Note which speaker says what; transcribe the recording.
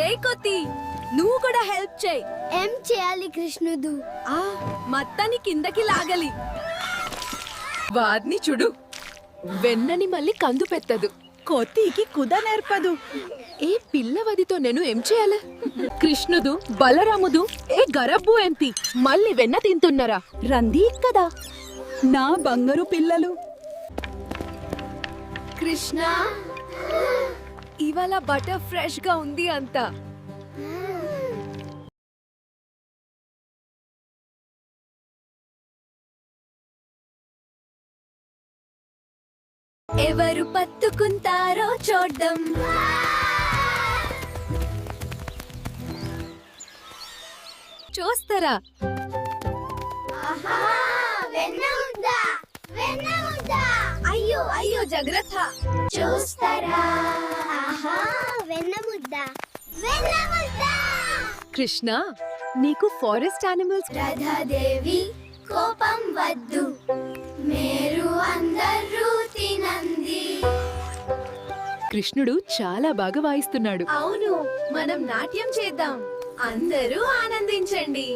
Speaker 1: రేకొతి నువ్వు కూడా హెల్ప్ చేయి.
Speaker 2: ఏం చేయాలి కృష్ణుడు?
Speaker 1: మత్తని కిందకి లాగలి. వాద్ని చూడు, వెన్నని మళ్ళీ కందు పెత్తదు,
Speaker 3: కోతికి కుద నేర్పదు.
Speaker 1: ఏ పిల్లవదితో నేను ఏం చేయాలి? కృష్ణుడు బలరాముడు ఏ గరబ్బు ఏంటి మళ్ళీ వెన్న తింటున్నారా?
Speaker 3: రంది కదా నా బంగారు పిల్లలు.
Speaker 1: కృష్ణ, ఇవాళ బటర్ ఫ్రెష్ గా ఉంది అంతా. ఎవరు పట్టుకుంటారో చూడ్డం. చూస్తారా? అయ్యో అయ్యో జాగ్రత్త.
Speaker 2: చూస్తారా? వెన్న ముద్ద.
Speaker 1: కృష్ణ, నీకు ఫారెస్ట్ యానిమల్స్.
Speaker 2: రాధాదేవి కోపం వద్దు, మీరు అందరూ తినండి.
Speaker 1: కృష్ణుడు చాలా బాగా వాయిస్తున్నాడు.
Speaker 2: అవును, మనం నాట్యం చేద్దాం. అందరూ ఆనందించండి.